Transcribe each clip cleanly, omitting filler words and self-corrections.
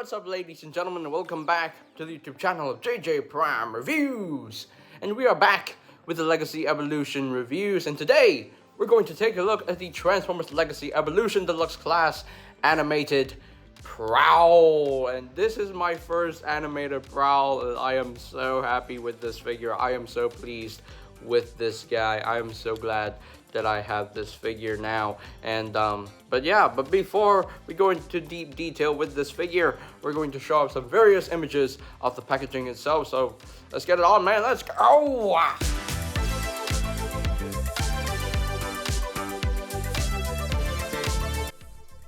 what's up ladies and gentlemen, and welcome back to the YouTube channel of JJ Prime Reviews. And we are back with the Legacy Evolution reviews, and today we're going to take a look at the Transformers Legacy Evolution Deluxe Class animated Prowl. And this is my first animated Prowl, and I am so happy with this figure. I am so pleased with this guy. I am so glad that I have this figure now. And but before we go into deep detail with this figure, we're going to show off some various images of the packaging itself. So let's get it on, man. Let's go.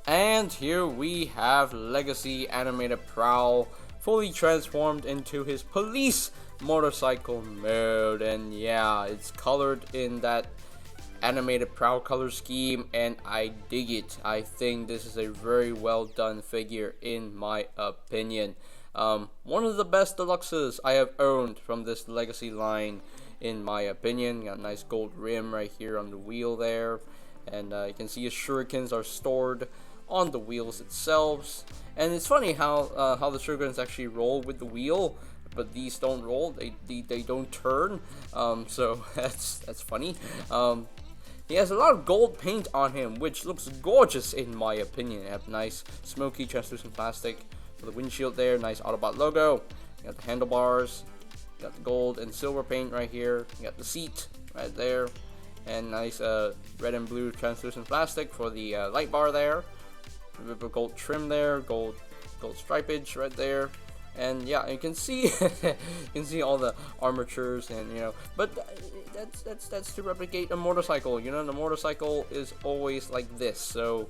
And here we have Legacy animated Prowl fully transformed into his police motorcycle mode. And yeah, it's colored in that animated Prowl color scheme, and I dig it. I think this is a very well done figure in my opinion. One of the best deluxes I have owned from this Legacy line in my opinion. Got a nice gold rim right here on the wheel there, and you can see his shurikens are stored on the wheels itself. And it's funny how the shurikens actually roll with the wheel, but these don't roll, they don't turn. So that's funny. He has a lot of gold paint on him, which looks gorgeous in my opinion. You have nice smoky translucent plastic for the windshield there, nice Autobot logo. You got the handlebars, you got the gold and silver paint right here. You got the seat right there, and nice red and blue translucent plastic for the light bar there. A bit of gold trim there, gold stripage right there. And yeah, you can see you can see all the armatures, and you know, but that's to replicate a motorcycle. You know, the motorcycle is always like this. So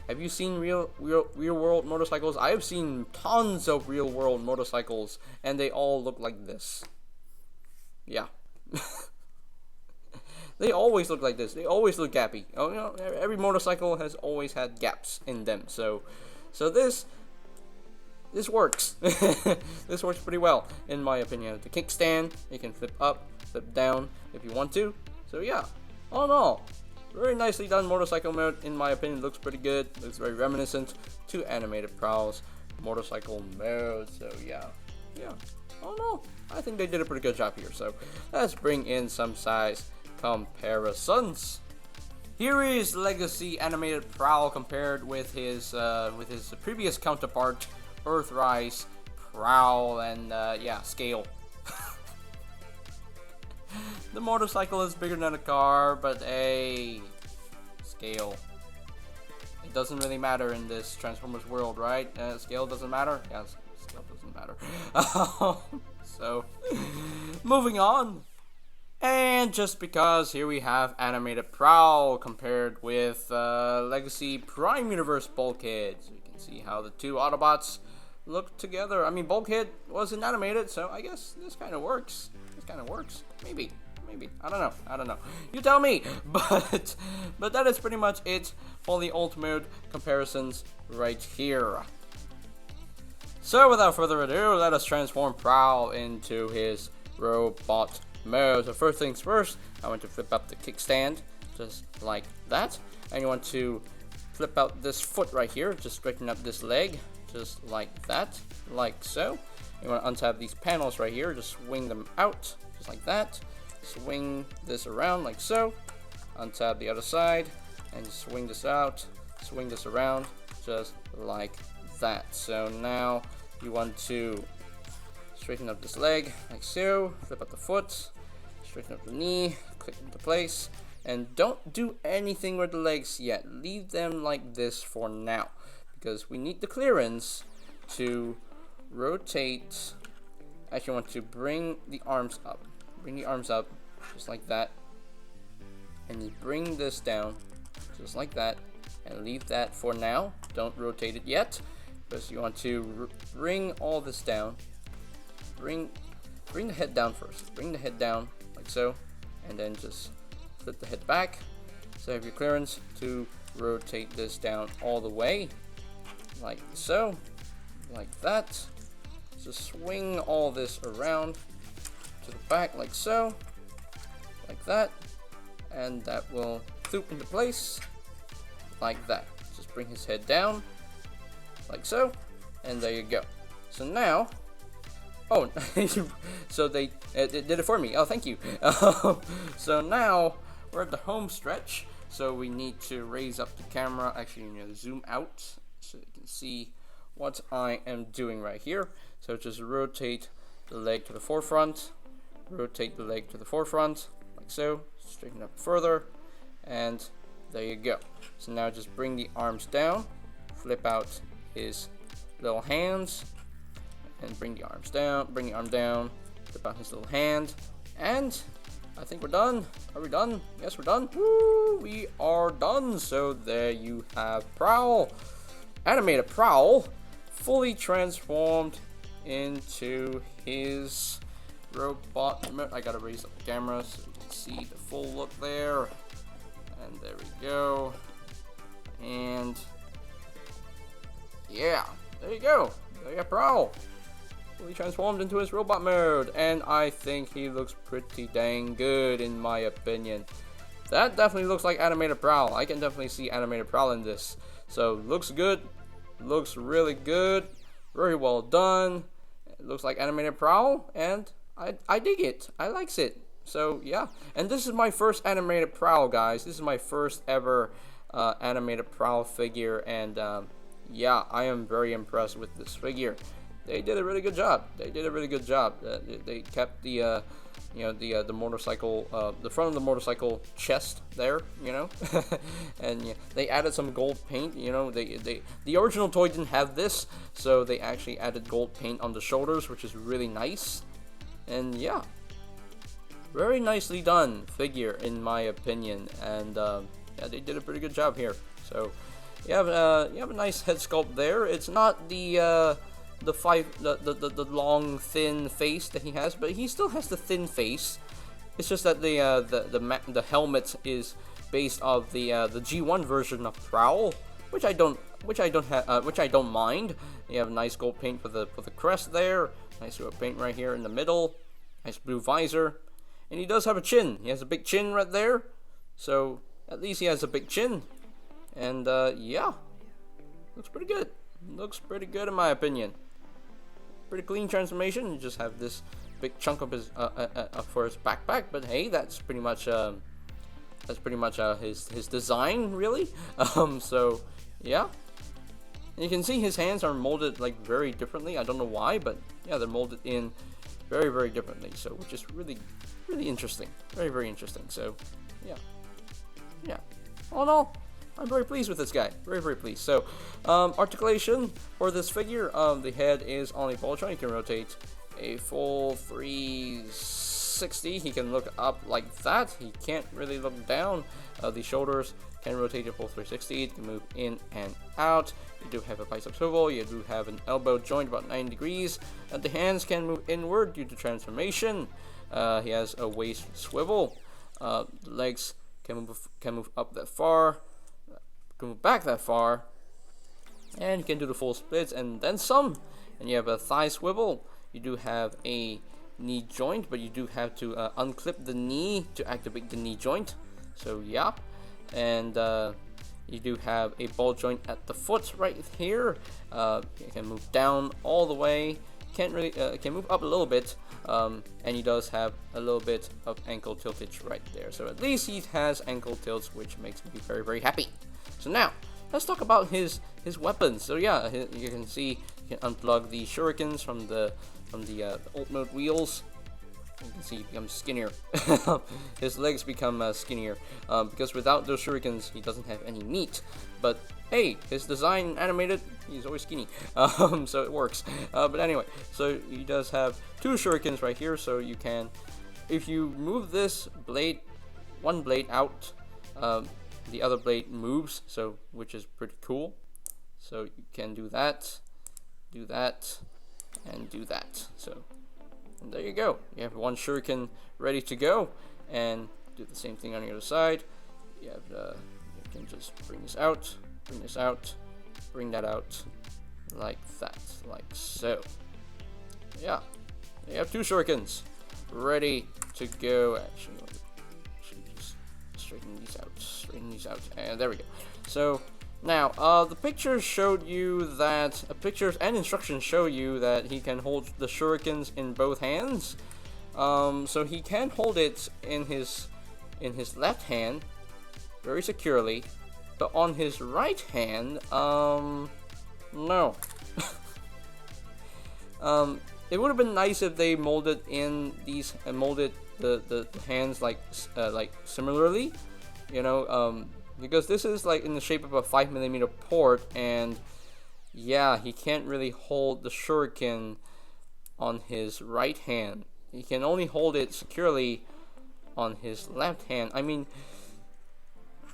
have you seen real world motorcycles? I have seen tons of real world motorcycles, and they all look like this. Yeah. They always look like this. They always look gappy. Oh, you know, every motorcycle has always had gaps in them. So this works. This works pretty well in my opinion. The kickstand, you can flip up, flip down if you want to. So yeah, all in all, very nicely done motorcycle mode in my opinion. Looks pretty good. Looks very reminiscent to animated Prowl's motorcycle mode. So yeah, all in all, I think they did a pretty good job here. So let's bring in some size comparisons. Here is Legacy animated Prowl compared with his previous counterpart, Earthrise Prowl, and yeah, scale. The motorcycle is bigger than a car, but hey, scale. It doesn't really matter in this Transformers world, right? Scale doesn't matter? Yes, scale doesn't matter. So, moving on. And just because here we have animated Prowl compared with Legacy Prime Universe Bulkhead. So you can see how the two Autobots look together. I mean, Bulkhead wasn't animated, so I guess this kind of works. Maybe. I don't know. You tell me. But that is pretty much it for the ultimate comparisons right here. So without further ado, let us transform Prowl into his robot mode. So first things first, I want to flip up the kickstand just like that, and you want to flip out this foot right here, just straighten up this leg just like that, like so. You want to untap these panels right here, just swing them out just like that, swing this around like so, untap the other side and swing this out, swing this around just like that. So now you want to straighten up this leg like so, flip up the foot, straighten up the knee, click into place, and don't do anything with the legs yet. Leave them like this for now, because we need the clearance to rotate. Actually, want to bring the arms up. Bring the arms up just like that, and you bring this down just like that, and leave that for now. Don't rotate it yet, because you want to bring all this down. Bring the head down first. Bring the head down like so, and then just flip the head back. So you have your clearance to rotate this down all the way, like so, like that. Just swing all this around to the back like so, like that, and that will loop into place like that. Just bring his head down like so, And there you go. So now, oh, so they did it for me. Oh, thank you. So now we're at the home stretch. So we need to raise up the camera. Actually, you know, zoom out so you can see what I am doing right here. So just rotate the leg to the forefront, rotate the leg to the forefront, like so. Straighten up further, and there you go. So now just bring the arms down, flip out his little hands, and bring the arms down, bring the arm down, flip out his little hand, and I think we're done. Are we done? Yes, we're done. Woo! We are done. So there you have Prowl, animated Prowl, fully transformed into his robot. I gotta raise up the camera so you can see the full look there. And there we go. And yeah, there you go. There you have Prowl, fully transformed into his robot mode, and I think he looks pretty dang good in my opinion. That definitely looks like animated Prowl. I can definitely see animated Prowl in this. So looks good, looks really good, very well done. It looks like animated Prowl, and I dig it. I likes it. So yeah, and this is my first animated Prowl, guys. This is my first ever animated Prowl figure, and yeah, I am very impressed with this figure. They did a really good job. They did a really good job. They kept the you know, the motorcycle, the front of the motorcycle chest there, you know, and yeah, they added some gold paint. You know, the original toy didn't have this, so they actually added gold paint on the shoulders, which is really nice. And yeah, very nicely done figure in my opinion, and yeah, they did a pretty good job here. So you have a nice head sculpt there. It's not the long thin face that he has, but he still has the thin face. It's just that the helmet is based off the G1 version of Prowl, which I don't mind. You have nice gold paint for the crest there, nice silver paint right here in the middle, nice blue visor, and he does have a chin. He has a big chin right there, so at least he has a big chin, and yeah, looks pretty good. Looks pretty good in my opinion. Pretty clean transformation. You just have this big chunk of his for his backpack, but hey, that's pretty much his design, really. So yeah, and you can see his hands are molded like very differently. I don't know why, but yeah, they're molded in very, very differently. So which is really, really interesting. Very, very interesting. So yeah. All in all, I'm very pleased with this guy. Very, very pleased. So, articulation for this figure, the head is only ball joint. You can rotate a full 360. He can look up like that. He can't really look down. The shoulders can rotate a full 360. It can move in and out. You do have a bicep swivel. You do have an elbow joint about 90 degrees. The hands can move inward due to transformation. He has a waist swivel. The legs can move up that far. Can move back that far, and you can do the full splits and then some. And you have a thigh swivel. You do have a knee joint, but you do have to unclip the knee to activate the knee joint. So yeah, and you do have a ball joint at the foot right here. You can move down all the way. Can't really can move up a little bit, and he does have a little bit of ankle tiltage right there. So at least he has ankle tilts, which makes me very, very happy. So now, let's talk about his weapons. So yeah, you can see you can unplug the shurikens from the ult mode wheels. You can see he becomes skinnier. His legs become skinnier because without those shurikens, he doesn't have any meat. But hey, his design animated, he's always skinny, so it works. But anyway, so he does have two shurikens right here. So you can, if you move this blade, one blade out, the other blade moves, so which is pretty cool. So you can do that, and do that. So and there you go. You have one shuriken ready to go, and do the same thing on the other side. You have you can just bring this out, bring that out, like that, like so. Yeah, you have two shurikens ready to go. Actually, just straighten these out, and there we go. So Now, the pictures showed you that pictures and instructions show you that he can hold the shurikens in both hands. So he can hold it in his left hand very securely, but on his right hand, no. It would have been nice if they molded in these and molded the hands like similarly, you know, because this is like in the shape of a 5mm port, and yeah, he can't really hold the shuriken on his right hand. He can only hold it securely on his left hand. I mean,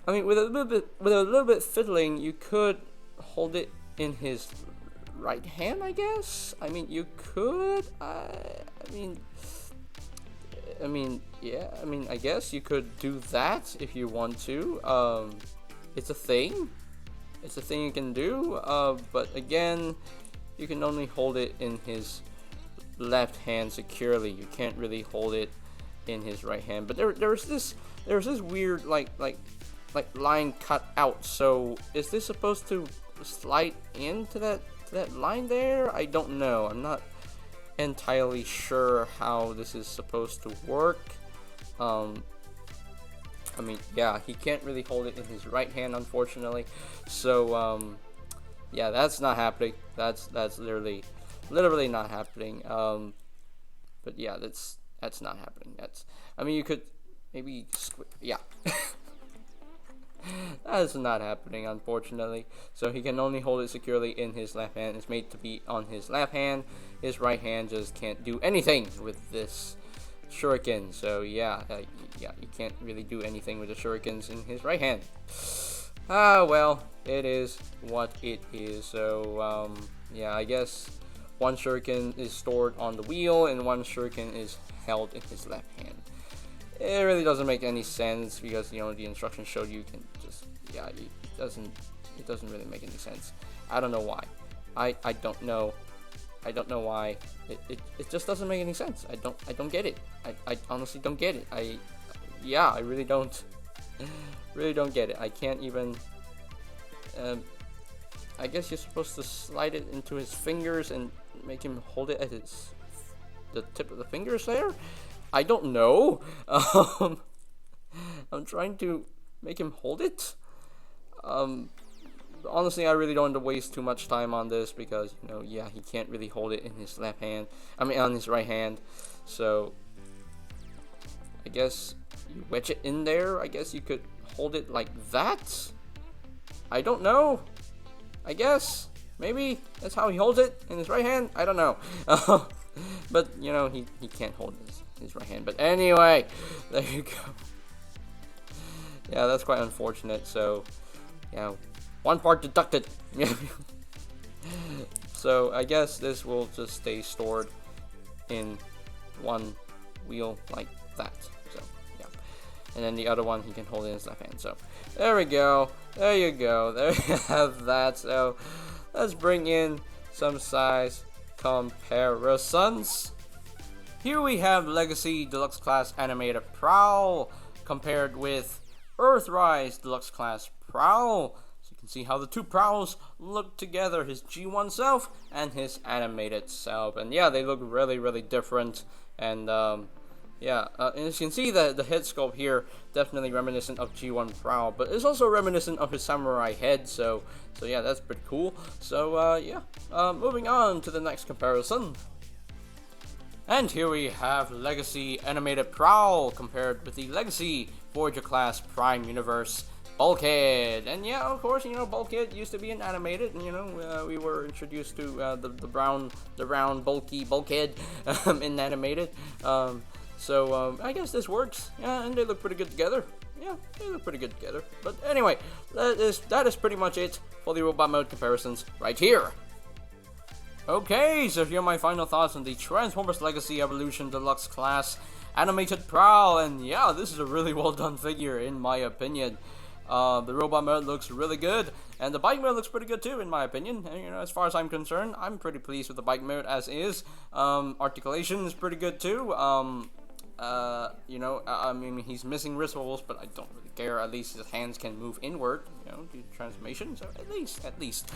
with a little bit fiddling, you could hold it in his right hand, I guess. I mean, you could. Yeah. I guess you could do that if you want to. It's a thing. It's a thing you can do. But again, you can only hold it in his left hand securely. You can't really hold it in his right hand. But there's this weird like line cut out. So is this supposed to slide into that line there? I don't know. I'm not entirely sure how this is supposed to work. Yeah, he can't really hold it in his right hand, unfortunately. So yeah, that's not happening. That's literally not happening. But yeah, that's not happening. You could maybe yeah. That's not happening, unfortunately. So he can only hold it securely in his left hand. It's made to be on his left hand. His right hand just can't do anything with this shuriken. So yeah, you can't really do anything with the shurikens in his right hand. Well, it is what it is. So yeah, I guess one shuriken is stored on the wheel and one shuriken is held in his left hand. It really doesn't make any sense because, you know, the instructions showed you can just, yeah, it doesn't really make any sense. I don't know why. I don't know. I don't know why. It just doesn't make any sense. I don't get it. I honestly don't get it. I really don't. Really don't get it. I can't even. I guess you're supposed to slide it into his fingers and make him hold it at the tip of the fingers there. I don't know. I'm trying to make him hold it. Honestly, I really don't want to waste too much time on this because, you know, yeah, he can't really hold it in his left hand. On his right hand. So, I guess you wedge it in there. I guess you could hold it like that. I don't know. I guess maybe that's how he holds it in his right hand. I don't know. But you know, he can't hold his right hand. But anyway, there you go. Yeah, that's quite unfortunate. So, yeah, one part deducted. So I guess this will just stay stored in one wheel like that. So yeah, and then the other one he can hold in his left hand. So there we go. There you go. There you have that. So let's bring in some size comparisons. Here we have Legacy Deluxe Class Animated Prowl compared with Earthrise Deluxe Class Prowl. So you can see how the two Prowls look together, his G1 self and his animated self. And yeah, they look really, really different. And yeah, and as you can see, the head sculpt here definitely reminiscent of G1 Prowl, but it's also reminiscent of his samurai head. So yeah, that's pretty cool. So yeah, moving on to the next comparison. And here we have Legacy Animated Prowl compared with the Legacy Voyager Class Prime Universe Bulkhead. And yeah, of course, you know, Bulkhead used to be an animated, and you know, we were introduced to the round bulky Bulkhead in animated. So I guess this works. Yeah, and they look pretty good together. Yeah, they look pretty good together. But anyway, that is pretty much it for the robot mode comparisons right here. Okay, so here are my final thoughts on the Transformers Legacy Evolution Deluxe Class Animated Prowl, and yeah, this is a really well done figure in my opinion. The robot mode looks really good, and the bike mode looks pretty good too in my opinion. And, you know, as far as I'm concerned, I'm pretty pleased with the bike mode as is. Articulation is pretty good too. You know, I mean, he's missing wrist wobbles, but I don't really care. At least his hands can move inward, you know, do transformation. So at least.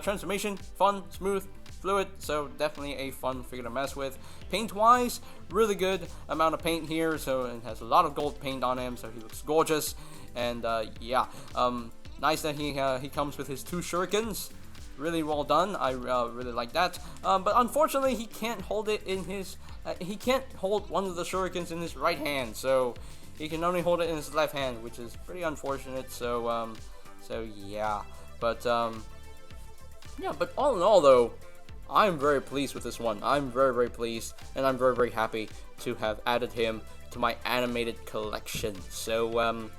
Transformation, fun, smooth, fluid. So definitely a fun figure to mess with. Paint-wise, really good amount of paint here. So it has a lot of gold paint on him, so he looks gorgeous. And yeah, nice that he comes with his 2 shurikens. Really well done. I really like that. But unfortunately, he can't hold it in his. He can't hold one of the shurikens in his right hand, so he can only hold it in his left hand, which is pretty unfortunate. So yeah. But yeah. But all in all, though, I'm very pleased with this one. I'm very pleased, and I'm very happy to have added him to my animated collection. So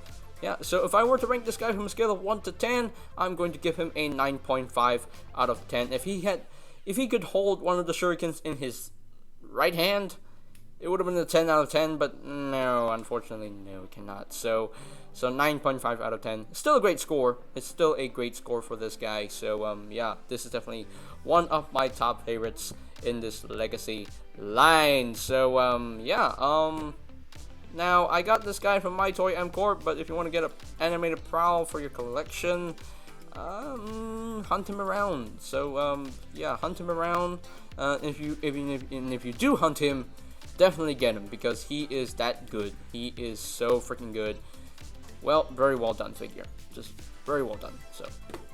yeah, so if I were to rank this guy from a scale of 1 to 10, I'm going to give him a 9.5 out of 10. If he could hold one of the shurikens in his right hand, it would have been a 10 out of 10, but no, unfortunately, no, it cannot. So 9.5 out of 10. Still a great score. It's still a great score for this guy. So yeah, this is definitely one of my top favorites in this Legacy line. So yeah, now, I got this guy from My Toy M Corp, but if you want to get an animated Prowl for your collection, hunt him around. So, yeah, hunt him around. If you do hunt him, definitely get him, because he is that good. He is so freaking good. Well, very well done figure. Just very well done. So,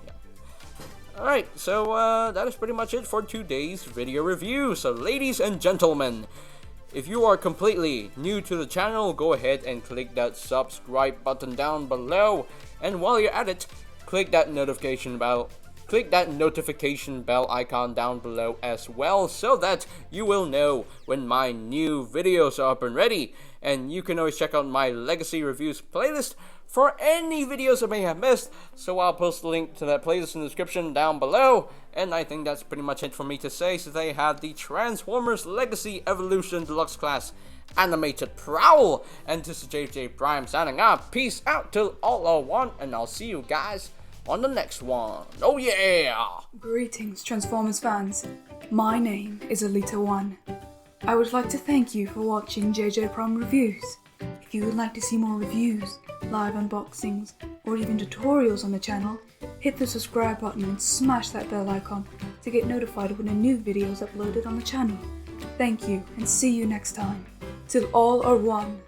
yeah. Alright, so that is pretty much it for today's video review. So, ladies and gentlemen, if you are completely new to the channel, go ahead and click that subscribe button down below. And while you're at it, click that notification bell icon down below as well, so that you will know when my new videos are up and ready. And you can always check out my Legacy Reviews playlist for any videos I may have missed, so I'll post a link to that playlist in the description down below. And I think that's pretty much it for me to say. So they have the Transformers Legacy Evolution Deluxe Class Animated Prowl. And this is JJ Prime signing off. Peace out till all are one, and I'll see you guys on the next one. Oh yeah! Greetings, Transformers fans. My name is Alita1. I would like to thank you for watching JJ Prime Reviews. If you would like to see more reviews, live unboxings, or even tutorials on the channel, hit the subscribe button and smash that bell icon to get notified when a new video is uploaded on the channel. Thank you, and see you next time. Till all are one.